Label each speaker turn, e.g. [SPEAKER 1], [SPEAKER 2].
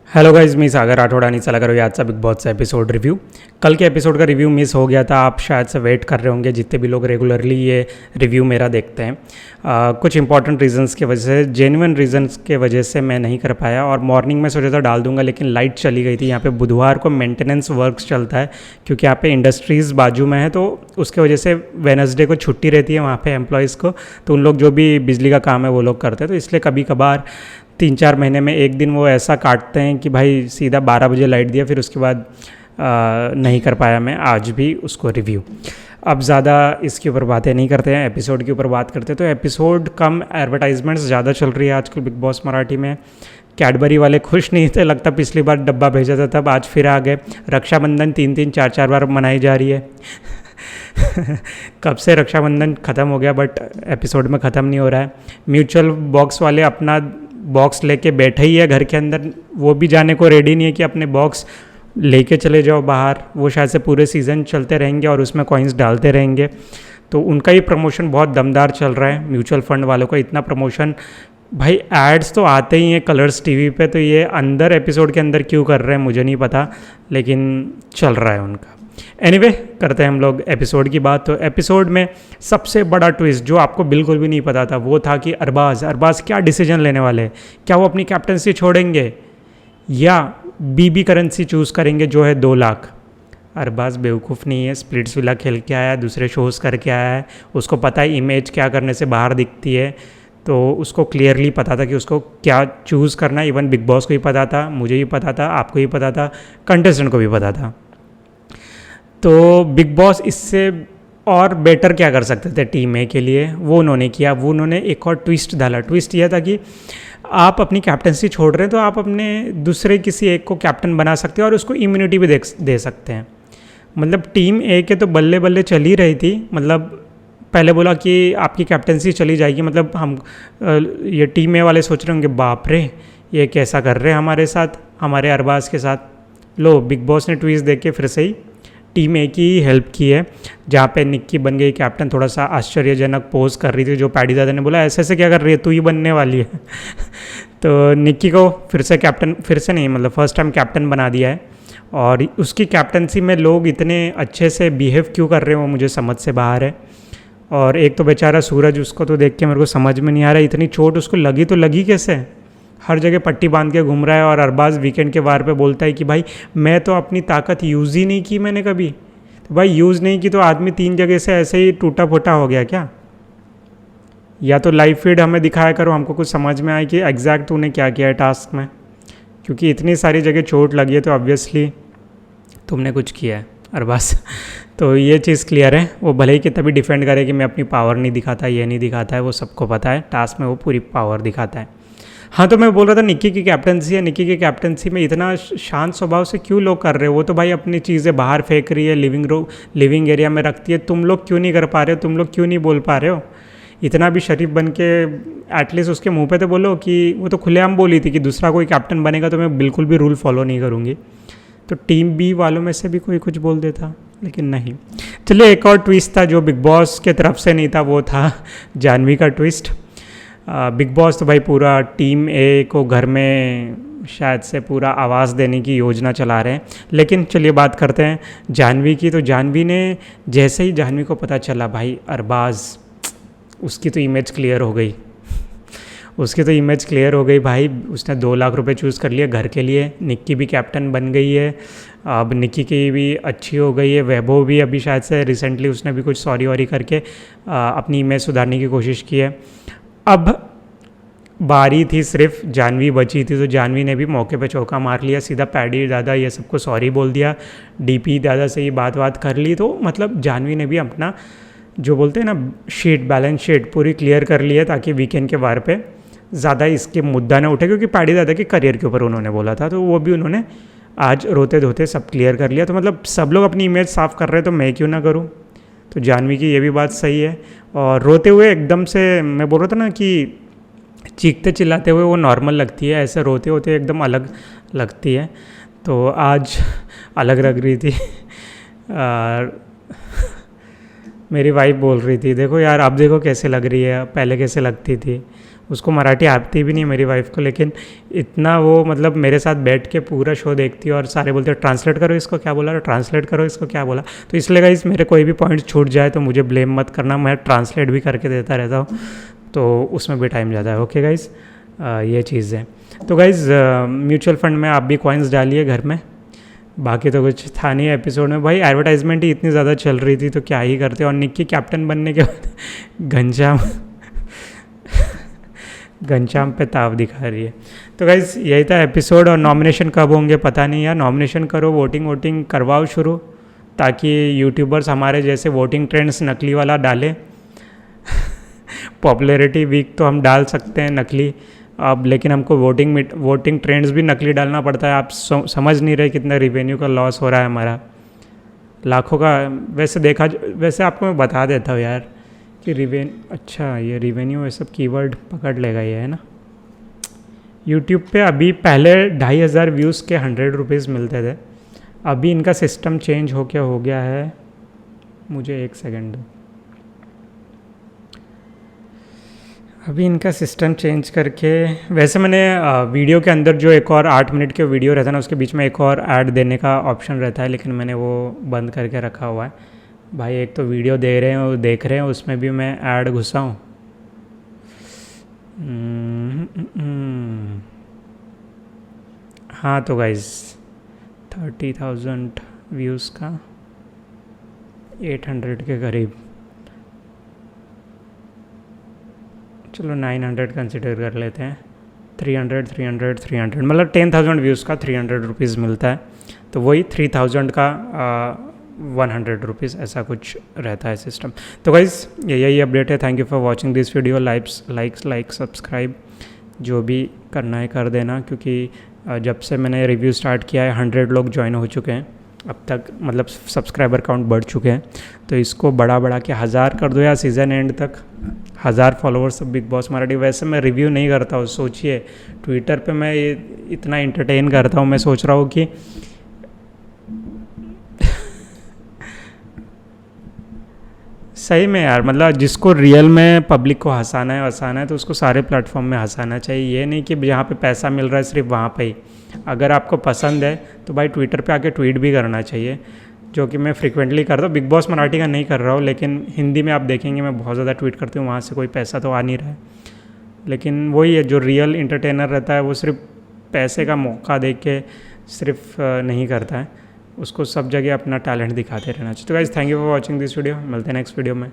[SPEAKER 1] Hello guys, मी सागर राठौड़ आणि चला करूया आजचा बिग बॉसचा एपिसोड रिव्यू। कल के एपिसोड का रिव्यू मिस हो गया था, आप शायद से वेट कर रहे होंगे जितने भी लोग रेगुलरली ये रिव्यू मेरा देखते हैं। कुछ इंपॉर्टेंट रीजंस की वजह से, जेन्युइन रीजंस के वजह से मैं नहीं कर पाया और मॉर्निंग में सोचा था डाल दूंगा, लेकिन लाइट चली गई थी। यहाँ पे बुधवार को मेंटेनेंस वर्क्स चलता है क्योंकि यहाँ पे इंडस्ट्रीज़ बाजू में है, तो उसके वजह से वेनसडे को छुट्टी रहती है वहाँ पे एम्प्लॉयज़ को, तो उन लोग जो भी बिजली का काम है वो लोग करते हैं, तो इसलिए कभी कभार 3-4 महीने में एक दिन वो ऐसा काटते हैं कि भाई सीधा 12 बजे लाइट दिया, फिर उसके बाद नहीं कर पाया मैं आज भी उसको रिव्यू। अब ज़्यादा इसके ऊपर बातें नहीं करते हैं, एपिसोड के ऊपर बात करते हैं। तो एपिसोड कम एडवर्टाइजमेंट्स ज़्यादा चल रही है आजकल बिग बॉस मराठी में। कैडबरी वाले खुश नहीं थे, लगता पिछली बार डब्बा भेजा था तब, आज फिर आ गए। रक्षाबंधन 3-3 4-4 बार मनाई जा रही है कब से रक्षाबंधन ख़त्म हो गया, बट एपिसोड में ख़त्म नहीं हो रहा है। म्यूचुअल बॉक्स वाले अपना बॉक्स लेके बैठे ही है घर के अंदर, वो भी जाने को रेडी नहीं है कि अपने बॉक्स लेके चले जाओ बाहर। वो शायद से पूरे सीज़न चलते रहेंगे और उसमें कॉइन्स डालते रहेंगे, तो उनका ही प्रमोशन बहुत दमदार चल रहा है। म्यूचुअल फंड वालों का इतना प्रमोशन, भाई एड्स तो आते ही हैं कलर्स टीवी पे, तो ये अंदर एपिसोड के अंदर क्यों कर रहे हैं मुझे नहीं पता, लेकिन चल रहा है उनका। एनीवे, करते हैं हम लोग एपिसोड की बात। तो एपिसोड में सबसे बड़ा ट्विस्ट जो आपको बिल्कुल भी नहीं पता था वो था कि अरबाज क्या डिसीजन लेने वाले हैं। क्या वो अपनी कैप्टनसी छोड़ेंगे या बीबी करेंसी चूज़ करेंगे जो है 2 लाख। अरबाज बेवकूफ़ नहीं है, स्प्लिट्स विला खेल के आया है, दूसरे शोज़ करके आया है, उसको पता है इमेज क्या करने से बाहर दिखती है, तो उसको क्लियरली पता था कि उसको क्या चूज़ करना है। इवन बिग बॉस को भी पता था, मुझे भी पता था, आपको भी पता था, कंटेस्टेंट को भी पता था। तो बिग बॉस इससे और बेटर क्या कर सकते थे टीम ए के लिए, वो उन्होंने किया। वो उन्होंने एक और ट्विस्ट डाला। ट्विस्ट यह था कि आप अपनी कैप्टनसी छोड़ रहे हैं तो आप अपने दूसरे किसी एक को कैप्टन बना सकते हैं और उसको इम्यूनिटी भी दे सकते हैं। मतलब टीम ए के तो बल्ले बल्ले चल ही रही थी, मतलब पहले बोला कि आपकी कैप्टनसी चली जाएगी, मतलब हम ये टीम ए वाले सोच रहे होंगे बाप रे ये कैसा कर रहे हैं हमारे साथ, हमारे अरबाज के साथ। लो, बिग बॉस ने ट्विस्ट देख के फिर से ही टीम ए की हेल्प की है, जहाँ पे निक्की बन गई कैप्टन। थोड़ा सा आश्चर्यजनक पोज कर रही थी, जो पैडी दादा ने बोला ऐसे क्या कर रही है, तू ही बनने वाली है तो निक्की को फिर से कैप्टन, फिर से नहीं मतलब फर्स्ट टाइम कैप्टन बना दिया है। और उसकी कैप्टनसी में लोग इतने अच्छे से बिहेव क्यों कर रहे हैं वो मुझे समझ से बाहर है। और एक तो बेचारा सूरज, उसको तो देख के मेरे को समझ में नहीं आ रहा इतनी चोट उसको लगी तो लगी कैसे। हर जगह पट्टी बांध के घूम रहा है और अरबाज वीकेंड के वार पे बोलता है कि भाई मैं तो अपनी ताकत यूज़ ही नहीं की मैंने कभी। तो भाई यूज़ नहीं की तो आदमी 3 जगह से ऐसे ही टूटा फूटा हो गया क्या? या तो लाइव फीड हमें दिखाया करो, हमको कुछ समझ में आए कि एग्जैक्ट तूने क्या किया है टास्क में, क्योंकि इतनी सारी जगह चोट लगी है तो ऑब्वियसली तुमने कुछ किया है अरबाज तो ये चीज़ क्लियर है। वो भले ही कितना भी डिफेंड करे कि मैं अपनी पावर नहीं दिखाता, ये नहीं दिखाता है, वो सबको पता है टास्क में वो पूरी पावर दिखाता है। हाँ, तो मैं बोल रहा था निक्की की कैप्टनसी है, निक्की की कैप्टनसी में इतना शांत स्वभाव से क्यों लोग कर रहे हो। वो तो भाई अपनी चीज़ें बाहर फेंक रही है, लिविंग एरिया में रखती है, तुम लोग क्यों नहीं कर पा रहे हो, तुम लोग क्यों नहीं बोल पा रहे हो। इतना भी शरीफ बन के एटलीस्ट उसके मुंह पे तो बोलो कि वो तो खुलेआम बोली थी कि दूसरा कोई कैप्टन बनेगा तो मैं बिल्कुल भी रूल फॉलो नहीं करूँगी। तो टीम बी वालों में से भी कोई कुछ बोल देता, लेकिन नहीं। चलिए, एक और ट्विस्ट था जो बिग बॉस के तरफ से नहीं था, वो था जानवी का ट्विस्ट। बिग बॉस तो भाई पूरा टीम ए को घर में शायद से पूरा आवाज़ देने की योजना चला रहे हैं। लेकिन चलिए बात करते हैं जानवी की। तो जानवी ने, जैसे ही जानवी को पता चला भाई अरबाज, उसकी तो इमेज क्लियर हो गई, उसकी तो इमेज क्लियर हो गई भाई। उसने 2 लाख रुपए चूज़ कर लिए घर के लिए। निक्की भी कैप्टन बन गई है, अब निक्की की भी अच्छी हो गई है। वैभव भी अभी शायद से रिसेंटली उसने भी कुछ सॉरी वॉरी करके अपनी इमेज सुधारने की कोशिश की है। अब बारी थी सिर्फ जानवी बची थी, तो जानवी ने भी मौके पे चौका मार लिया, सीधा पैडी दादा ये सबको सॉरी बोल दिया, डीपी दादा से ही बात कर ली। तो मतलब जानवी ने भी अपना जो बोलते हैं ना बैलेंस शीट पूरी क्लियर कर ली है, ताकि वीकेंड के वार पे ज़्यादा इसके मुद्दा ना उठे, क्योंकि पैडी दादा के करियर के ऊपर उन्होंने बोला था, तो वो भी उन्होंने आज रोते धोते सब क्लियर कर लिया। तो मतलब सब लोग अपनी इमेज साफ़ कर रहे हैं, तो मैं क्यों ना करूँ। तो जानवी की ये भी बात सही है। और रोते हुए एकदम से, मैं बोल रहा था ना कि चीखते चिल्लाते हुए वो नॉर्मल लगती है, ऐसे रोते होते एकदम अलग लगती है। तो आज अलग लग रही थी मेरी वाइफ बोल रही थी देखो यार अब देखो कैसे लग रही है, पहले कैसे लगती थी। उसको मराठी आती भी नहीं मेरी वाइफ को, लेकिन इतना वो मतलब मेरे साथ बैठ के पूरा शो देखती है और सारे बोलते हैं ट्रांसलेट करो इसको क्या बोला, ट्रांसलेट करो इसको क्या बोला। तो इसलिए गाइस मेरे कोई भी पॉइंट छूट जाए तो मुझे ब्लेम मत करना, मैं ट्रांसलेट भी करके देता रहता हूँ, तो उसमें भी टाइम ज़्यादा है। ओके गाइस, ये चीज़ है। तो गाइस म्यूचुअल फंड में आप भी कॉइन्स डालिए घर में। बाकी तो कुछ था नहीं एपिसोड में भाई, एडवर्टाइजमेंट ही इतनी ज़्यादा चल रही थी तो क्या ही करते। और निक्की कैप्टन बनने के बाद घनश्याम घनश्याम पे ताव दिखा रही है। तो गाइज यही था एपिसोड। और नॉमिनेशन कब होंगे पता नहीं यार, नॉमिनेशन करो, वोटिंग करवाओ शुरू, ताकि यूट्यूबर्स हमारे जैसे वोटिंग ट्रेंड्स नकली वाला डालें। पॉपुलैरिटी वीक तो हम डाल सकते हैं नकली अब, लेकिन हमको वोटिंग ट्रेंड्स भी नकली डालना पड़ता है। आप समझ नहीं रहे कितना रिवेन्यू का लॉस हो रहा है हमारा, लाखों का। वैसे आपको मैं बता देता हूँ यार कि अच्छा ये रिवेन्यू ये सब कीवर्ड पकड़ लेगा ये, है ना। यूट्यूब पे अभी पहले 2500 व्यूज़ के 100 रुपीज़ मिलते थे, अभी इनका सिस्टम चेंज हो गया है। मुझे 1 सेकेंड दो। अभी इनका सिस्टम चेंज करके, वैसे मैंने वीडियो के अंदर जो एक और 8 मिनट के वीडियो रहता है ना, उसके बीच में एक और ऐड देने का ऑप्शन रहता है, लेकिन मैंने वो बंद करके रखा हुआ है भाई। एक तो वीडियो देख रहे हैं उसमें भी मैं ऐड घुसाऊँ। हाँ तो गाइज 30,000 व्यूज़ का 800 के करीब, चलो 900 कंसिडर कर लेते हैं। 300 मतलब 10,000 व्यूज़ का 300 रुपीज़ मिलता है, तो वही 3000 का 100 रुपीज़, ऐसा कुछ रहता है सिस्टम। तो गाइज़ यही अपडेट है। Thank you for watching this video. Like subscribe जो भी करना है कर देना, क्योंकि जब से मैंने रिव्यू स्टार्ट किया है 100 लोग ज्वाइन हो चुके हैं अब तक, मतलब सब्सक्राइबर काउंट बढ़ चुके हैं। तो इसको बढ़ा के 1000 कर दो या सीज़न एंड तक 1000 फॉलोअर्स बिग बॉस मराठी। वैसे मैं रिव्यू नहीं करता हूँ, सोचिए ट्विटर पे मैं इतना इंटरटेन करता हूँ। मैं सोच रहा हूँ कि सही में यार, मतलब जिसको रियल में पब्लिक को हंसाना है तो उसको सारे प्लेटफॉर्म में हंसाना चाहिए। ये नहीं कि जहाँ पे पैसा मिल रहा है सिर्फ वहाँ पे ही। अगर आपको पसंद है तो भाई ट्विटर पे आके ट्वीट भी करना चाहिए, जो कि मैं फ्रिक्वेंटली करता हूँ। बिग बॉस मराठी का नहीं कर रहा हूँ, लेकिन हिंदी में आप देखेंगे मैं बहुत ज़्यादा ट्वीट करती हूँ, वहाँ से कोई पैसा तो आ नहीं रहा है। लेकिन वही है, जो रियल इंटरटेनर रहता है वो सिर्फ पैसे का मौका देख के सिर्फ नहीं करता है, उसको सब जगह अपना टैलेंट दिखाते रहना चाहिए। तो guys thank you for watching this video, मिलते हैं नेक्स्ट वीडियो में।